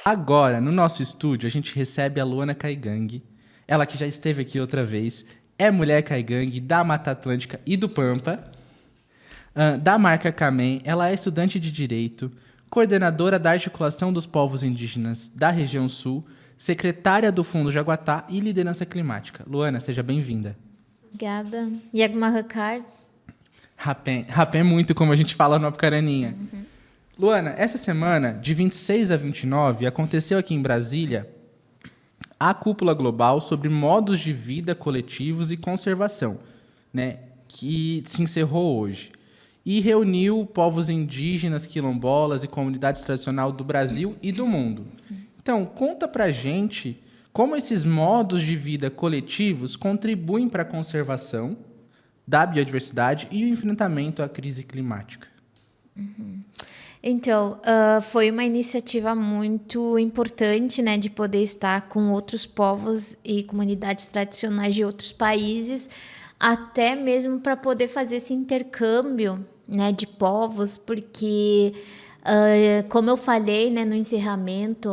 Agora, no nosso estúdio, a gente recebe a Luana Caigangue. Ela que já esteve aqui outra vez. É mulher Caigangue da Mata Atlântica e do Pampa. Da marca Camem. Ela é estudante de Direito, coordenadora da articulação dos povos indígenas da região sul, secretária do Fundo Jaguatá e liderança climática. Luana, seja bem-vinda. Obrigada. Yagmahakar. Rapé muito, como a gente fala no Apucaraninha. Luana, essa semana, de 26 a 29, aconteceu aqui em Brasília a Cúpula Global sobre Modos de Vida Coletivos e Conservação, né, que se encerrou hoje. E reuniu povos indígenas, quilombolas e comunidades tradicionais do Brasil e do mundo. Então, conta pra gente como esses modos de vida coletivos contribuem para a conservação da biodiversidade e o enfrentamento à crise climática. Então, foi uma iniciativa muito importante, né, de poder estar com outros povos e comunidades tradicionais de outros países, até mesmo para poder fazer esse intercâmbio, né, de povos, porque, como eu falei, né, no encerramento,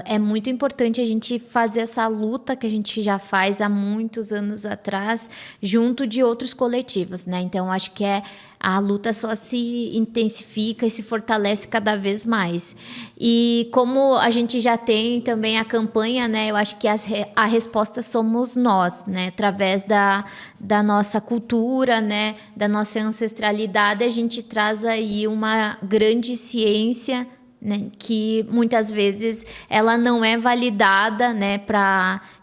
é muito importante a gente fazer essa luta que a gente já faz há muitos anos atrás, junto de outros coletivos, né? Então, acho que a luta só se intensifica e se fortalece cada vez mais. E como a gente já tem também a campanha, né, eu acho que a resposta somos nós, né, através da nossa cultura, né, da nossa ancestralidade, a gente traz aí uma grande ciência, né, que muitas vezes ela não é validada, né,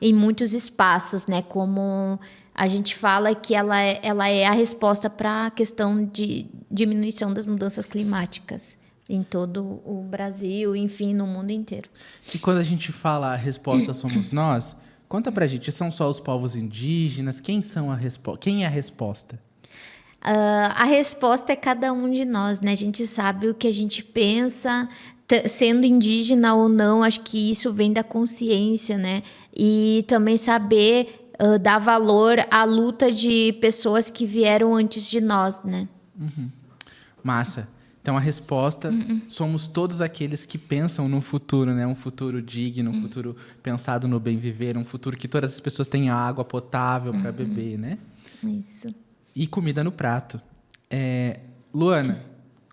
em muitos espaços, né, como a gente fala que ela é a resposta para a questão de diminuição das mudanças climáticas em todo o Brasil, enfim, no mundo inteiro. E quando a gente fala a resposta somos nós, conta pra gente, são só os povos indígenas? Quem é a resposta? A resposta é cada um de nós, né? A gente sabe o que a gente pensa, sendo indígena ou não, acho que isso vem da consciência, né? E também saber dar valor à luta de pessoas que vieram antes de nós, né? Massa. Então a resposta somos todos aqueles que pensam no futuro, né? Um futuro digno, um futuro pensado no bem viver, um futuro que todas as pessoas tenham água potável para beber, né? Isso. E comida no prato. Luana,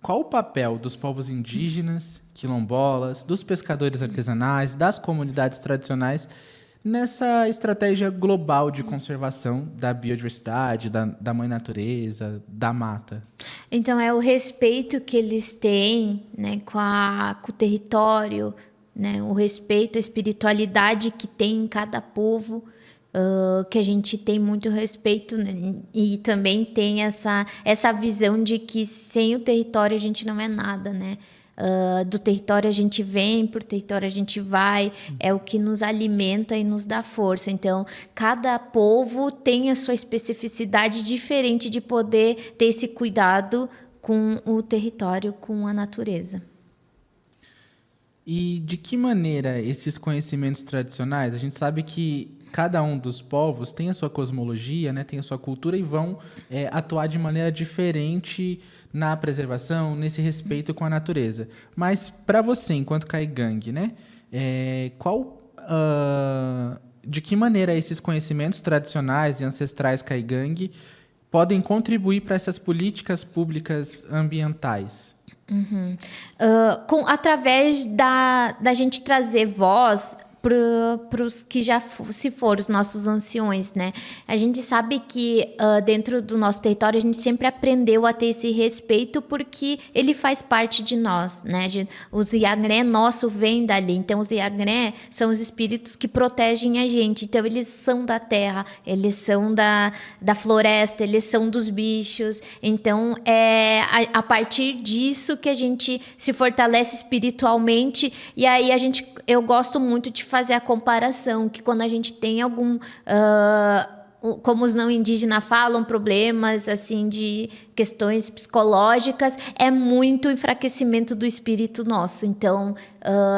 qual o papel dos povos indígenas, quilombolas, dos pescadores artesanais, das comunidades tradicionais nessa estratégia global de conservação da biodiversidade, da mãe natureza, da mata? Então, é o respeito que eles têm, né, com o território, né, o respeito, a espiritualidade que tem em cada povo, que a gente tem muito respeito, né, e também tem essa visão de que sem o território a gente não é nada, né? Do território a gente vem, por território a gente vai, é o que nos alimenta e nos dá força. Então, cada povo tem a sua especificidade diferente de poder ter esse cuidado com o território, com a natureza. E de que maneira esses conhecimentos tradicionais, a gente sabe que cada um dos povos tem a sua cosmologia, né, tem a sua cultura e vão atuar de maneira diferente na preservação, nesse respeito com a natureza. Mas para você, enquanto Caigangue, né, de que maneira esses conhecimentos tradicionais e ancestrais Caigangue podem contribuir para essas políticas públicas ambientais? Através da gente trazer voz para os que já se foram, os nossos anciões, né? A gente sabe que dentro do nosso território a gente sempre aprendeu a ter esse respeito porque ele faz parte de nós, né? Os Iagré nosso vem dali, então os Iagré são os espíritos que protegem a gente, então eles são da terra, eles são da floresta, eles são dos bichos, então é a partir disso que a gente se fortalece espiritualmente, e aí eu gosto muito de fazer a comparação, que quando a gente tem algum, como os não indígenas falam, problemas assim de questões psicológicas, é muito enfraquecimento do espírito nosso. Então,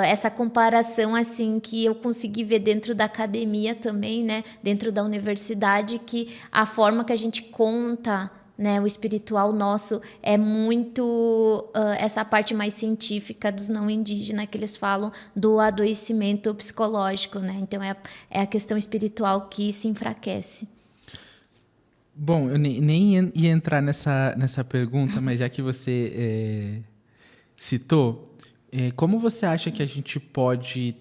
essa comparação assim que eu consegui ver dentro da academia também, né, dentro da universidade, que a forma que a gente conta né? O espiritual nosso é muito essa parte mais científica dos não indígenas, que eles falam do adoecimento psicológico, né? Então é a questão espiritual que se enfraquece. Bom, eu nem ia entrar nessa pergunta, mas já que você citou, como você acha que a gente pode...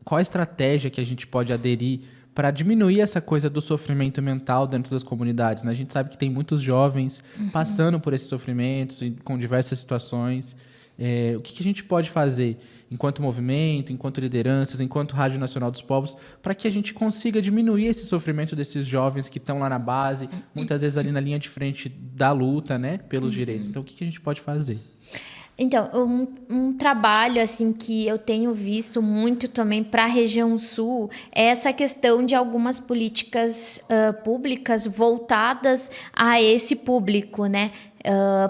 qual a estratégia que a gente pode aderir para diminuir essa coisa do sofrimento mental dentro das comunidades, né? A gente sabe que tem muitos jovens passando por esses sofrimentos e com diversas situações. O que a gente pode fazer enquanto movimento, enquanto lideranças, enquanto Rádio Nacional dos Povos, para que a gente consiga diminuir esse sofrimento desses jovens que estão lá na base, muitas vezes ali na linha de frente da luta, né, pelos direitos. Então, o que a gente pode fazer? Então, um trabalho assim que eu tenho visto muito também para a região sul é essa questão de algumas políticas públicas voltadas a esse público, né?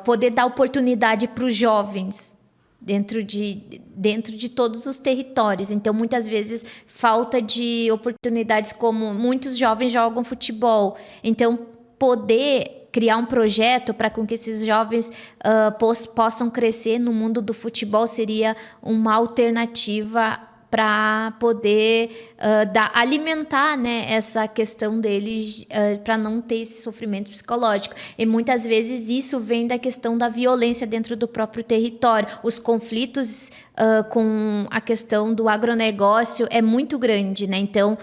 Poder dar oportunidade para os jovens dentro de todos os territórios. Então, muitas vezes, falta de oportunidades, como muitos jovens jogam futebol. Então, poder criar um projeto para com que esses jovens possam crescer no mundo do futebol seria uma alternativa para poder alimentar, né, essa questão deles, para não ter esse sofrimento psicológico. E muitas vezes isso vem da questão da violência dentro do próprio território. Os conflitos com a questão do agronegócio é muito grande, né? Então,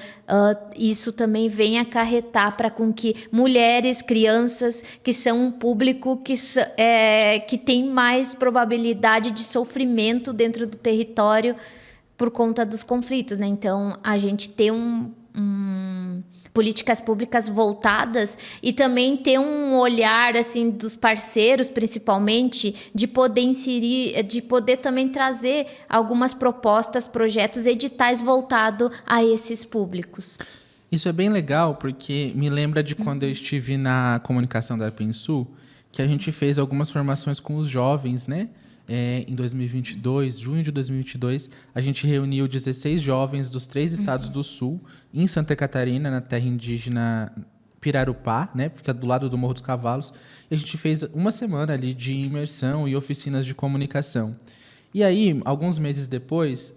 isso também vem acarretar para com que mulheres, crianças, que são um público que tem mais probabilidade de sofrimento dentro do território por conta dos conflitos, né? Então, a gente ter políticas públicas voltadas e também ter um olhar assim dos parceiros, principalmente, de poder inserir, de poder também trazer algumas propostas, projetos, editais voltados a esses públicos. Isso é bem legal, porque me lembra de quando eu estive na comunicação da Pensul, que a gente fez algumas formações com os jovens, né? Em 2022, junho de 2022, a gente reuniu 16 jovens dos 3 estados do Sul, em Santa Catarina, na terra indígena Pirarupá, né, fica do lado do Morro dos Cavalos, e a gente fez uma semana ali de imersão e oficinas de comunicação. E aí, alguns meses depois,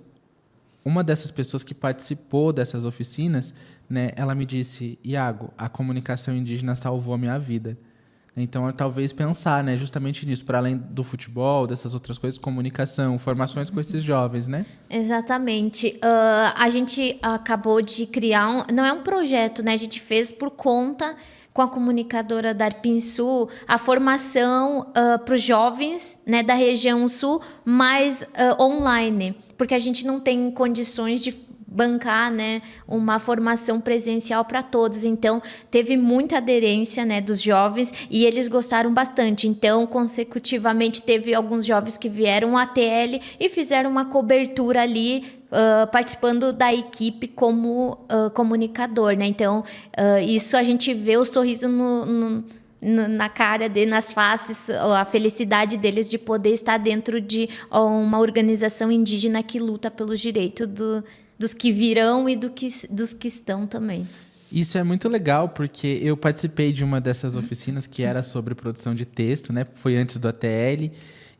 uma dessas pessoas que participou dessas oficinas, né, ela me disse: Iago, a comunicação indígena salvou a minha vida. Então, talvez pensar, né, justamente nisso, para além do futebol, dessas outras coisas, comunicação, formações com esses jovens, né? Exatamente. A gente acabou de criar não é um projeto, né? A gente fez por conta, com a comunicadora da Arpinsul, a formação para os jovens, né, da região sul, mais online, porque a gente não tem condições de bancar, né, uma formação presencial para todos. Então, teve muita aderência, né, dos jovens e eles gostaram bastante. Então, consecutivamente, teve alguns jovens que vieram à TL e fizeram uma cobertura ali, participando da equipe como comunicador, né? Então, isso a gente vê o sorriso na cara deles, nas faces, a felicidade deles de poder estar dentro de uma organização indígena que luta pelos direitos dos que virão e dos que estão também. Isso é muito legal, porque eu participei de uma dessas oficinas que era sobre produção de texto, né? Foi antes do ATL,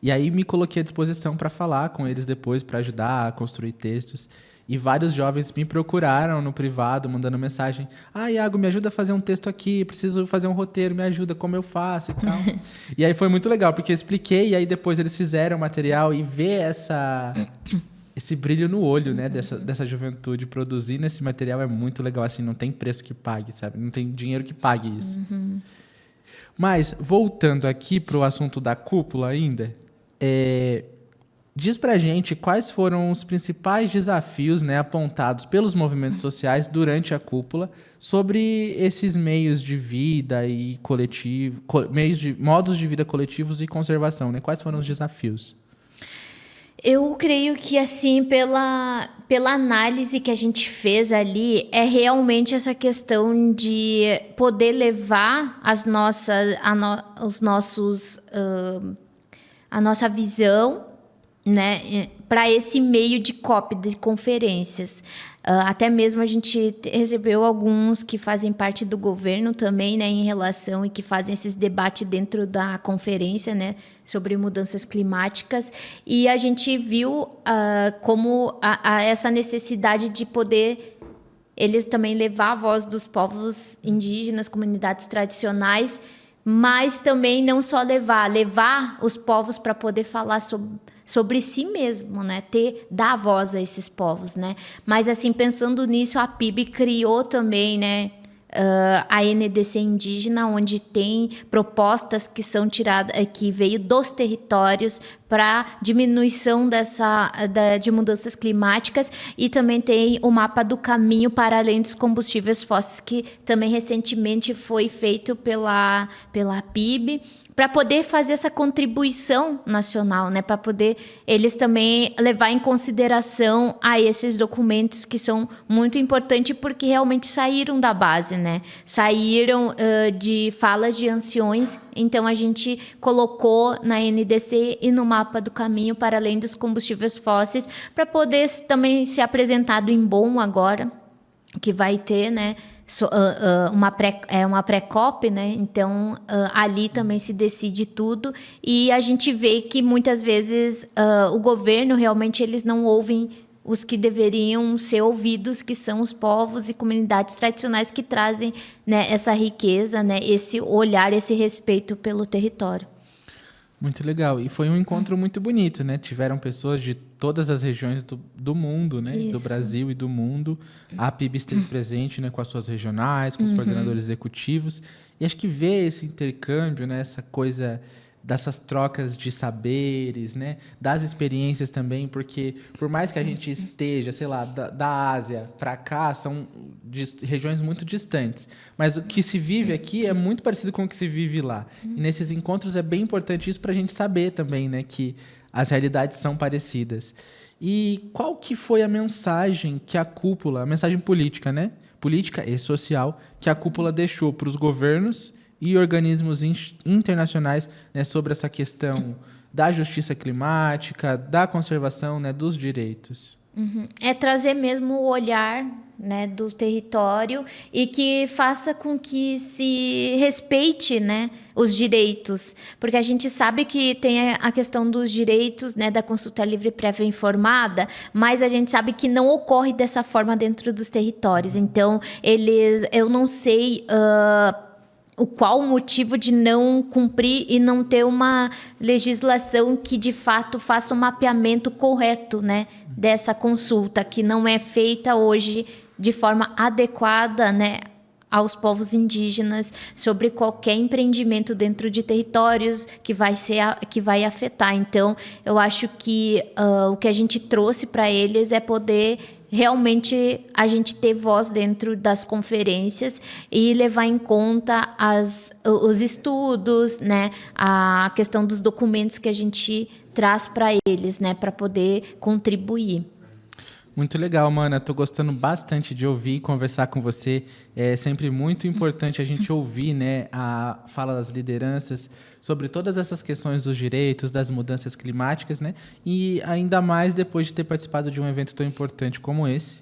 e aí me coloquei à disposição para falar com eles depois, para ajudar a construir textos. E vários jovens me procuraram no privado, mandando mensagem: Iago, me ajuda a fazer um texto aqui, preciso fazer um roteiro, me ajuda, como eu faço e tal. E aí foi muito legal, porque eu expliquei, e aí depois eles fizeram o material, e ver esse brilho no olho, né, dessa juventude produzindo esse material é muito legal. Assim, não tem preço que pague, sabe? Não tem dinheiro que pague isso. Mas, voltando aqui para o assunto da cúpula ainda, diz pra gente quais foram os principais desafios, né, apontados pelos movimentos sociais durante a cúpula sobre esses meios de vida e modos de vida coletivos e conservação, né? Quais foram os desafios? Eu creio que, assim, pela análise que a gente fez ali, é realmente essa questão de poder levar a nossa visão, né, para esse meio de COP, de conferências. Até mesmo a gente recebeu alguns que fazem parte do governo também, né, em relação e que fazem esses debates dentro da conferência, né, sobre mudanças climáticas. E a gente viu como essa necessidade de poder eles também levar a voz dos povos indígenas, comunidades tradicionais, mas também não só levar os povos para poder falar sobre si mesmo, né? Dar voz a esses povos, né? Mas assim, pensando nisso, a PIB criou também, né? A NDC indígena, onde tem propostas que são tiradas, que veio dos territórios para diminuição de mudanças climáticas, e também tem o mapa do caminho para além dos combustíveis fósseis, que também recentemente foi feito pela PIB, para poder fazer essa contribuição nacional, né? Para poder eles também levar em consideração a esses documentos que são muito importantes, porque realmente saíram da base, né? Saíram de falas de anciões, então a gente colocou na NDC e no mapa do caminho para além dos combustíveis fósseis, para poder também ser apresentado em bom agora, que vai ter, né? Uma pré-COP, né? Então, ali também se decide tudo, e a gente vê que muitas vezes o governo realmente eles não ouvem os que deveriam ser ouvidos, que são os povos e comunidades tradicionais que trazem, né, essa riqueza, né, esse olhar, esse respeito pelo território. Muito legal. E foi um encontro muito bonito, né? Tiveram pessoas de todas as regiões do mundo, né? Isso. Do Brasil e do mundo. A PIB esteve presente, né? Com as suas regionais, com os coordenadores executivos. E acho que ver esse intercâmbio, né? Essa coisa dessas trocas de saberes, né? Das experiências também, porque por mais que a gente esteja, sei lá, da Ásia para cá, são regiões muito distantes, mas o que se vive aqui é muito parecido com o que se vive lá. E nesses encontros é bem importante isso para a gente saber também, né? Que as realidades são parecidas. E qual que foi a mensagem que a cúpula, a mensagem política, né? Política e social, que a cúpula deixou para os governos e organismos internacionais, né, sobre essa questão da justiça climática, da conservação, né, dos direitos? É trazer mesmo o olhar, né, do território, e que faça com que se respeite, né, os direitos, porque a gente sabe que tem a questão dos direitos, né, da consulta livre prévia informada, mas a gente sabe que não ocorre dessa forma dentro dos territórios. Então, eu não sei qual o motivo de não cumprir e não ter uma legislação que, de fato, faça um mapeamento correto, né, dessa consulta, que não é feita hoje de forma adequada, né, aos povos indígenas, sobre qualquer empreendimento dentro de territórios que vai afetar. Então, eu acho que o que a gente trouxe para eles é poder realmente a gente ter voz dentro das conferências e levar em conta os estudos, né, a questão dos documentos que a gente traz para eles, né, para poder contribuir. Muito legal, Mana. Tô gostando bastante de ouvir e conversar com você. É sempre muito importante a gente ouvir, né, a fala das lideranças sobre todas essas questões dos direitos, das mudanças climáticas, né? E ainda mais depois de ter participado de um evento tão importante como esse.